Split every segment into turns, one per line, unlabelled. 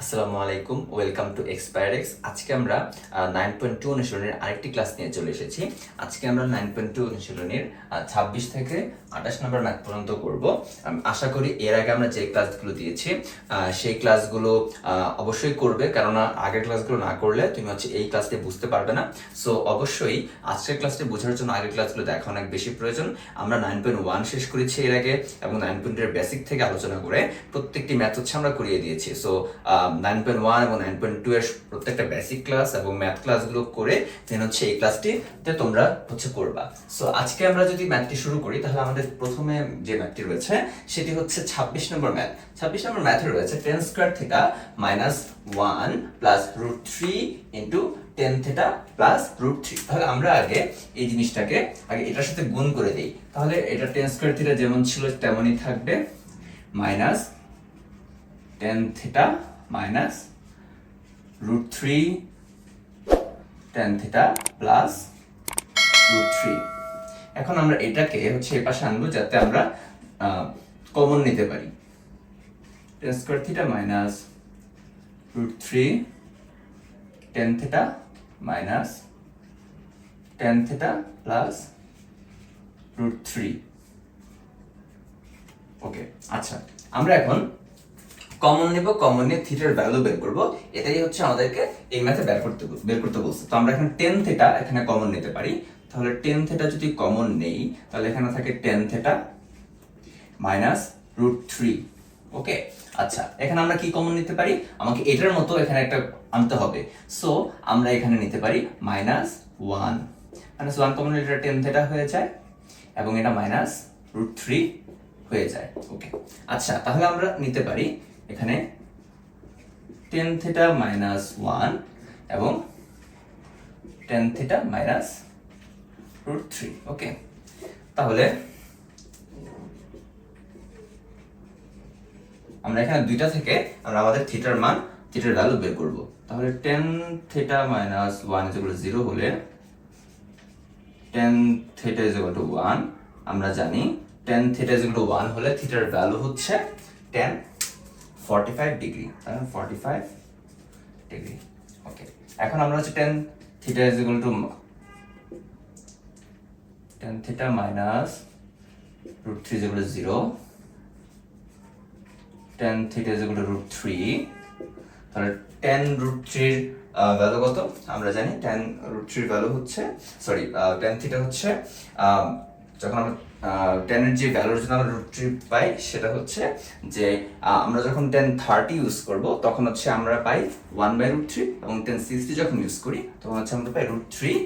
আসসালামু আলাইকুম, welcome to এক্সপায়ারেক্স। আজকে আমরা 9.2 অনুশীলনের আরেকটি ক্লাস নিয়ে চলে এসেছি। আজকে আমরা 9.2 অনুশীলনের 26 থেকে 28 নম্বর ম্যাথ পর্যন্ত করব। আশা করি এর আগে আমরা যে ক্লাসগুলো দিয়েছি সেই ক্লাসগুলো অবশ্যই করবে, কেননা আগের ক্লাসগুলো না করলে তুমি এই ক্লাসটি বুঝতে পারবে না। সো অবশ্যই আজকের ক্লাসটি বোঝার জন্য আগের ক্লাসগুলো দেখা অনেক বেশি প্রয়োজন। আমরা 9.1 শেষ করেছি এর আগে এবং 9.2 এর বেসিক থেকে আলোচনা করে প্রত্যেকটি ম্যাথ আমরা করিয়ে দিয়েছি। সো 9.1 এবং 9.2 এর প্রত্যেকটা বেসিক ক্লাস এবং ম্যাথ ক্লাসগুলো করে দেন এই ক্লাসটিতে তোমরা করবা। সো আজকে আমরা যদি ম্যাথটি শুরু করি, তাহলে আমাদের প্রথমে যে ম্যাথটি রয়েছে সেটি হচ্ছে 26 নম্বর ম্যাথ। 26 নম্বর ম্যাথে রয়েছে tan square theta minus 1 plus √3 into tan theta plus √3। তাহলে আমরা আগে এই জিনিসটাকে এটার সাথে গুণ করে দিই। তাহলে এটা tan স্কয়ার থিটা যেমন ছিল তেমনই থাকবে, minus tan theta minus √3 tan theta plus √3। এখন আমরা এটাকে এই পাশে আনবো যাতে আমরা কমন নিতে পারি। tan square theta minus √3 tan theta minus tan theta plus √3। ওকে, আচ্ছা, আমরা এখন কমন নেব, কমন নিয়ে থিটার ভ্যালু বের করব। এটাই আমাদেরকে এই ম্যাথে বের করতে বলছে। তো আমরা এখন tan থিটা এখানে কমন নিতে পারি। তাহলে tan থিটা যদি কমন নেই, তাহলে এখানে থাকে tan থিটা মাইনাস √3। ওকে, আচ্ছা, এখানে আমরা কি কমন নিতে পারি? আমাকে এটার মতো এখানে একটা আনতে হবে। সো আমরা এখানে নিতে পারি -1। -1 কমন নিলে এটা tan থিটা হয়ে যায় এবং এটা মাইনাস √3 হয়ে যায়। ওকে, আচ্ছা, তাহলে আমরা নিতে পারি এখানে tan থিটা মাইনাস 1 এবং tan থিটা মাইনাস √3। ওকে, তাহলে আমরা এখানে দুইটা থেকে আমরা আমাদের থিটার মান, থিটার ভ্যালু বের করব। তাহলে tan থিটা মাইনাস 1 0 হলে tan থিটা 1 আমরা জানি tan থিটা 1 হলে থিটার ভ্যালু হচ্ছে tan 45 ডিগ্রি। 45 ডিগ্রি। ওকে, এখন আমরা tan theta tan theta minus √3 0, tan theta √3। তাহলে tan √3 এর ভ্যালু কত আমরা জানি। tan √3 এর ভ্যালু হচ্ছে tan থিটা হচ্ছে যখন আমরা tan এর যে ভ্যালুর জন্য আমরা √3 পাই সেটা হচ্ছে যে আমরা যখন tan 30 ইউজ করব তখন আমরা পাই 1/√3 এবং tan 60 যখন ইউজ করি তখন আমরা পাই √3,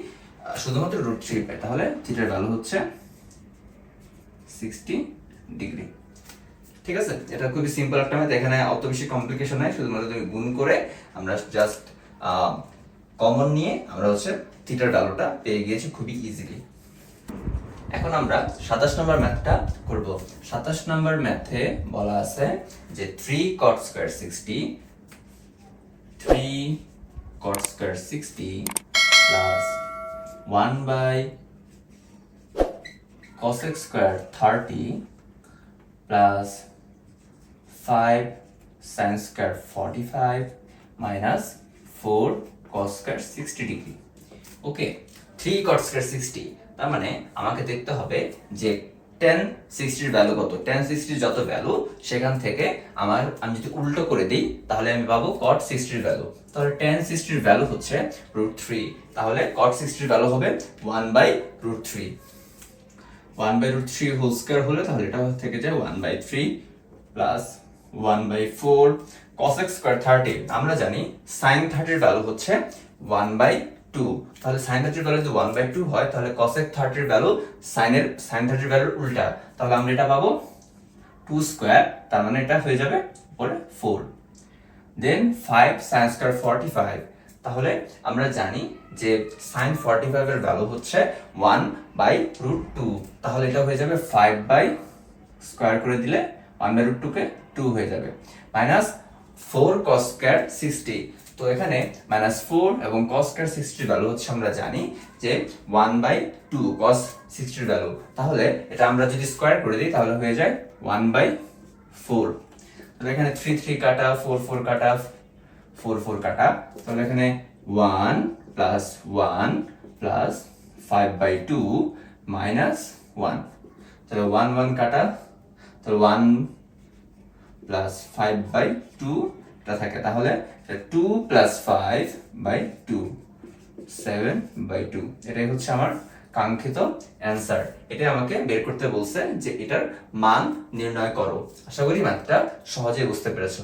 শুধুমাত্র √3 পাই। তাহলে থিটার ভ্যালু হচ্ছে 60 ডিগ্রি। ঠিক আছে, এটা খুবই সিম্পল একটা ম্যাথ, এখানে অত বেশি কমপ্লিকেশন নাই। শুধুমাত্র তুমি গুণ করে আমরা জাস্ট কমন নিয়ে আমরা থিটার ভ্যালুটা পেয়ে গিয়েছি খুবই ইজিলি। এখন আমরা 27 নম্বর ম্যাথটা করব। 27 নম্বর ম্যাথে বলা আছে যে 3 cot square 60 plus 1/cosec square 30 plus 5 sin square 45 minus 4 cos square 60 degree. ওকে, 3 cot square 60, তার মানে আমাকে দেখতে হবে যে tan 60 এর ভ্যালু কত। tan 60 এর যত ভ্যালু সেখান থেকে আমি যদি উল্টো করে দিই তাহলে আমি পাবো cot 60 এর ভ্যালু। তাহলে tan 60 এর ভ্যালু হচ্ছে √3, তাহলে cot 60 এর ভ্যালু হবে 1/√3। 1/√3 হোল স্কয়ার হলে তাহলে এটা থেকে যায় 1/3 প্লাস 1/4 cosec square 30। আমরা জানি sin 30 এর ভ্যালু হচ্ছে 1/2। তাহলে sin 30 এর ভ্যালু যদি 1/2 হয় তাহলে cosec 30 এর ভ্যালু sin 30 এর ভ্যালুর উল্টা। তাহলে আমরা এটা পাবো 2 স্কয়ার, তার মানে এটা হয়ে যাবে উপরে 4। দেন 5 sin square 45। তাহলে আমরা জানি যে sin 45 এর ভ্যালু হচ্ছে 1/√2। তাহলে এটা হয়ে যাবে 5 স্কয়ার করে দিলে 1/√2 কে 2 হয়ে যাবে, মাইনাস 4 cos square 60। তো এখানে -4 এবং cos square 60 এর ভ্যালু আমরা জানি যে 1/2 cos 60 এর ভ্যালু। তাহলে এটা আমরা যদি স্কয়ার করে দিই তাহলে হয়ে যায় 1/4। তাহলে এখানে 3 3 কাটা, 4 4 কাটা, 4 4 কাটা, তাহলে এখানে 1 প্লাস 1 প্লাস 5/2 মাইনাস 1, তাহলে 1 1 কাটা, তাহলে 1 প্লাস 5/2 টা থাকে, তাহলে 2 প্লাস 5/2 7/2, এটাই হচ্ছে আমার কাঙ্ক্ষিত অ্যান্সার। এটা আমাকে বের করতে বলছে যে এটার মান নির্ণয় করো। আশা করি ম্যাথটা সহজেই বুঝতে পেরেছো।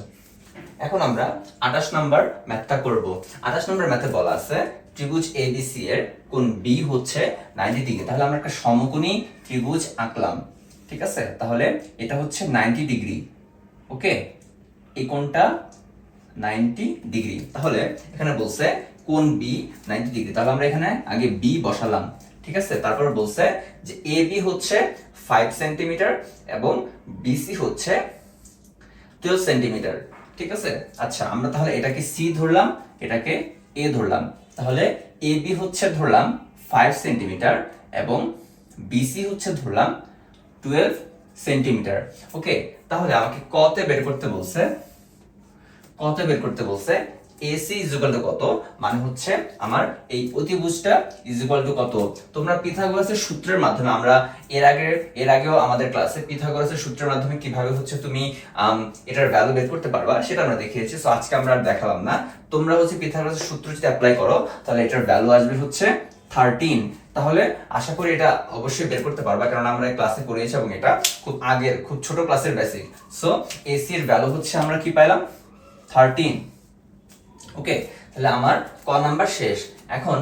এখন আমরা 28 নাম্বার ম্যাথটা করব। 28 নাম্বার ম্যাথে বলা আছে ত্রিভুজ ABC এর কোণ B হচ্ছে 90 ডিগ্রি। তাহলে আমরা একটা সমকোণী ত্রিভুজ আঁকলাম, ঠিক আছে? তাহলে এটা হচ্ছে 90 ডিগ্রি, ওকে? এই কোণটা 90 ডিগ্রি। তাহলে এখানে বলছে কোণ B 90 ডিগ্রি, তাহলে আমরা এখানে আগে B বসালাম, ঠিক আছে? তারপর বলছে যে AB হচ্ছে 5 সেন্টিমিটার এবং BC হচ্ছে 12 সেন্টিমিটার, ঠিক আছে? আচ্ছা, আমরা তাহলে এটাকে C ধরলাম, এটাকে A ধরলাম। তাহলে AB হচ্ছে ধরলাম 5 সেন্টিমিটার এবং BC হচ্ছে ধরলাম 12 সেন্টিমিটার, ওকে? তাহলে আমাকে কতে বের করতে বলছে, কত বের করতে বলছে AC কত, মানে হচ্ছে আমার এই অতিভুজটা কত। তোমরা পিথাগোরাসের সূত্রের মাধ্যমে, আমরা এর আগেও আমাদের ক্লাসে পিথাগোরাসের সূত্রের মাধ্যমে কিভাবে হচ্ছে তুমি এটার ভ্যালু বের করতে পারবা সেটা আমরা দেখিয়েছি। সো আজকে আমরা আর দেখালাম না। তোমরা হচ্ছে পিথাগোরাসের সূত্র যদি অ্যাপ্লাই করো তাহলে এটার ভ্যালু আসবে হচ্ছে 13। তাহলে আশা করি এটা অবশ্যই বের করতে পারবা, কারণ আমরা এই ক্লাসে করিয়েছি এবং এটা খুব আগের, খুব ছোট ক্লাসের বেসিক। সো AC এর ভ্যালু হচ্ছে আমরা কি পাইলাম 13, ওকে? তাহলে আমার ক নাম্বার শেষ। এখন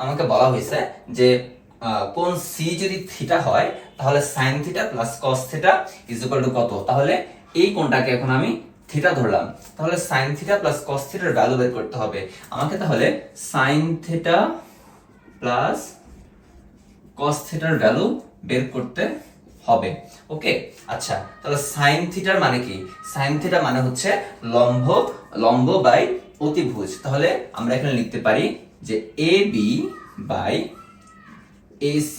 আমাকে বলা হয়েছে যে কোণ C যদি থিটা হয় তাহলে sin theta plus cos theta কত। তাহলে এই কোণটাকে এখন আমি থিটা ধরলাম, তাহলে sin থিটা প্লাস cos থিটার ভ্যালু বের করতে হবে আমাকে। তাহলে sin থিটা প্লাস cos থিটার ভ্যালু বের করতে হবে, ওকে? আচ্ছা, তাহলে sin থিটার মানে কি? sin থিটা মানে হচ্ছে লম্ব বাই অতিভুজ। তাহলে আমরা এখানে লিখতে পারি যে AB বাই AC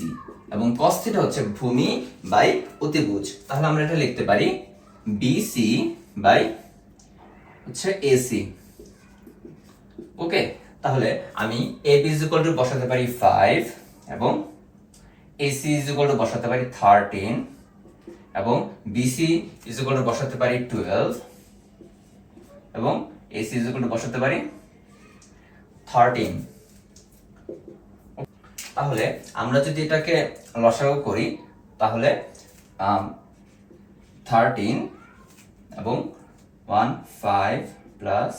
এবং cos থিটা হচ্ছে ভূমি বাই অতিভুজ। তাহলে আমরা এটা লিখতে পারি BC বাই হচ্ছে AC, ওকে? তাহলে আমি AB বসাতে পারি 5 এবং AC বসাতে পারি 13 এবং BC বসাতে পারি 12 এবং AC বসাতে পারি 13। তাহলে আমরা যদি এটাকে লসাগু করি তাহলে 13 এবং 1 5 প্লাস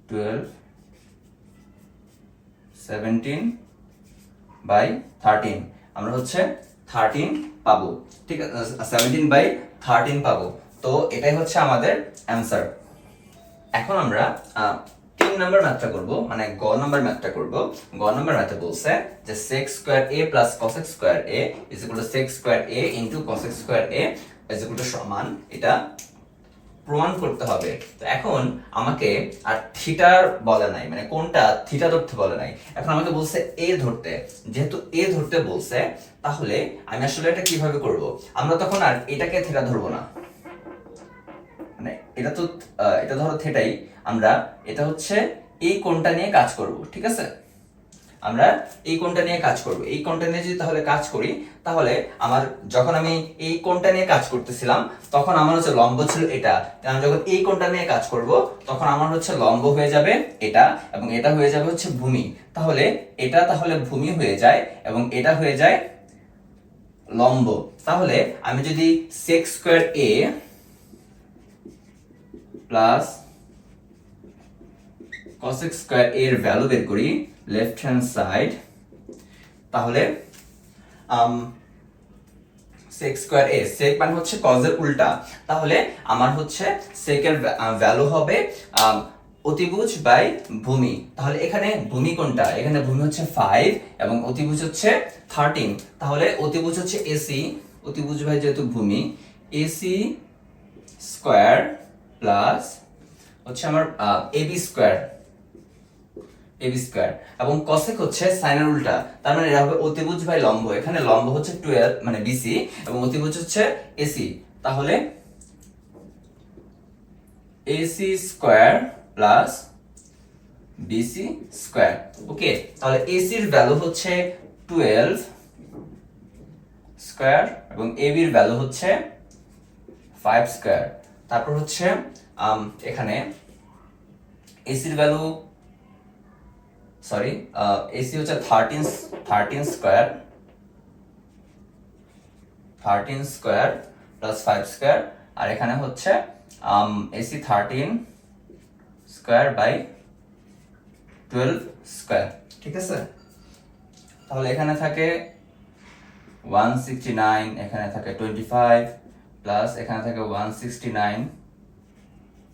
12 17 বাই 13 আমরা হচ্ছে 13 পাবো, ঠিক আছে? 17/13 পাবো। তো এটাই হচ্ছে আমাদের অ্যান্সার। এখন আমরা 3 নাম্বার ম্যাথটা করব, মানে গ নাম্বার ম্যাথটা করব। গ নাম্বার ম্যাথে বলছে যে sec square a plus cos square a sec square a cos square a সমান, এটা প্রমাণ করতে হবে। তো এখন আমাকে আর থিটা বলে নাই, মানে কোনটা থিটা ধরতে বলে নাই, এখন আমাকে বলছে এ ধরতে। যেহেতু এ ধরতে বলছে তাহলে আমি আসলে এটা কিভাবে করব, আমরা তখন আর এটাকে থিটা ধরবো না, মানে এটা তো এটা ধরো থিটাই, আমরা এটা হচ্ছে এই কোণটা নিয়ে কাজ করব, ঠিক আছে? আমরা এই কোণটা নিয়ে কাজ করব। এই কোণটা নিয়ে যদি তাহলে কাজ করি তাহলে আমার, যখন আমি এই কোণটা নিয়ে কাজ করতেছিলাম তখন আমার হচ্ছে লম্ব ছিল এটা, আমি যখন এই কোণটা নিয়ে কাজ করব তখন আমার হচ্ছে লম্ব হয়ে যাবে এটা এবং এটা হয়ে যাবে হচ্ছে ভূমি। তাহলে এটা তাহলে ভূমি হয়ে যায় এবং এটা হয়ে যায় লম্ব। তাহলে আমি যদি sec square a plus cos square a এর ভ্যালু বের করি লেফট হ্যান্ড সাইড, তাহলে sec স্কয়ার a, sec মানে হচ্ছে cos এর উল্টা, তাহলে আমার হচ্ছে sec এর ভ্যালু হবে অতিভুজ বাই ভূমি। তাহলে এখানে ভূমি কোনটা? এখানে ভূমি হচ্ছে 5 এবং অতিভুজ হচ্ছে 13। তাহলে অতিভুজ হচ্ছে AC, অতিভুজ বাই যেহেতু ভূমি, AC স্কয়ার প্লাস হচ্ছে আমার AB স্কয়ার এবং cosec হচ্ছে sin এর উল্টা, তার মানে এটা হবে অতিভুজ বাই লম্ব। এখানে লম্ব হচ্ছে 12 মানে BC এবং অতিভুজ হচ্ছে AC, তাহলে AC square plus BC square. Okay, তাহলে AC এর ভ্যালু হচ্ছে 12 স্কয়ার এবং AB এর ভ্যালু হচ্ছে 5 স্কয়ার। তারপর হচ্ছে এখানে AC এর ভ্যালু AC হচ্ছে 13 স্কয়ার প্লাস 5 স্কয়ার, আর এখানে হচ্ছে AC 13 স্কয়ার বাই 12 স্কয়ার। ঠিক আছে, তাহলে এখানে থাকে 169, এখানে থাকে 25 প্লাস এখানে থাকে 169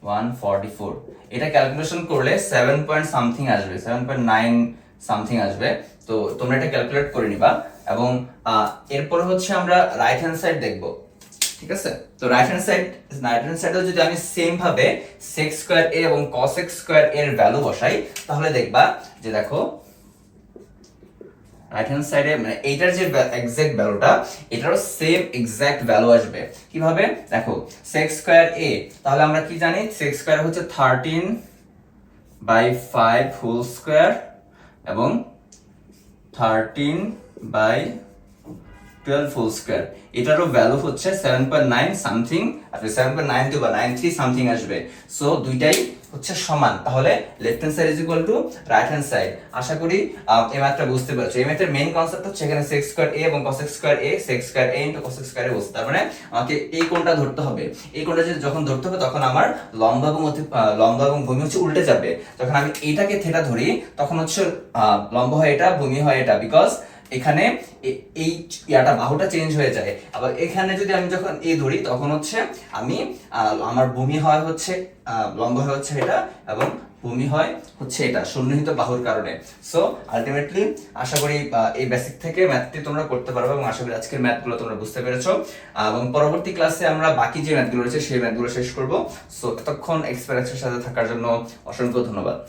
144। এটা ক্যালকুলেশন করলে 7 পয়েন্ট সামথিং আসবে, 7.9 সামথিং আসবে। তো তোমরা এটা ক্যালকুলেট করে নিবা। এবং এরপরে হচ্ছে আমরা রাইট হ্যান্ড সাইড দেখব। ঠিক আছে, তো রাইট হ্যান্ড সাইডে যদি আমি সেম ভাবে sec স্কয়ার a এবং cos x স্কয়ার এর ভ্যালু বসাই, তাহলে দেখবা যে দেখো রাইট হ্যান্ড সাইডে মানে এইটার যে এক্সাক্ট ভ্যালুটা, এটারও সেম এক্সাক্ট ভ্যালু আসবে। কিভাবে দেখো, sec স্কয়ার a, তাহলে আমরা কি জানি sec স্কয়ার হচ্ছে 13/5 হোল স্কয়ার এবং 13/12 হোল স্কয়ার। এটারও ভ্যালু হচ্ছে 7.9 সামথিং, আসলে 7.92 বা 93 সামথিং আসবে। সো দুইটাই হচ্ছে সমান, তাহলে left hand side is equal to right hand side. আশা করি এই ম্যাথটা বুঝতে পারছো। এই ম্যাথের মেইন কনসেপ্ট হচ্ছে এখানে sec স্কয়ার a এবং cos x square a, sec square a into cos x square a বলছে। তার মানে আমাকে এই কোণটা ধরতে হবে। এই কোণটা যখন ধরতে হবে তখন আমার লম্ব এবং ভূমি হচ্ছে উল্টে যাবে। যখন আমি এটাকে থিটা ধরি তখন হচ্ছে লম্ব হয় এটা, ভূমি হয় এটা, বিকজ এখানে এই বাহুটা চেঞ্জ হয়ে যায়। আবার এখানে যদি আমি যখন এ ধরি তখন হচ্ছে আমি আমার ভূমি হয় হচ্ছে লম্ব হয় হচ্ছে এটা এবং ভূমি হয় হচ্ছে এটা সন্নিহিত বাহুর কারণে। সো আলটিমেটলি আশা করি এই বেসিক থেকে ম্যাথটি তোমরা করতে পারবে এবং আশা করি আজকের ম্যাথগুলো তোমরা বুঝতে পেরেছো। এবং পরবর্তী ক্লাসে আমরা বাকি যে ম্যাথগুলো রয়েছে সেই ম্যাথগুলো শেষ করব। সো এতক্ষণ এক্সপেরিয়েন্সের সাথে থাকার জন্য অসংখ্য ধন্যবাদ।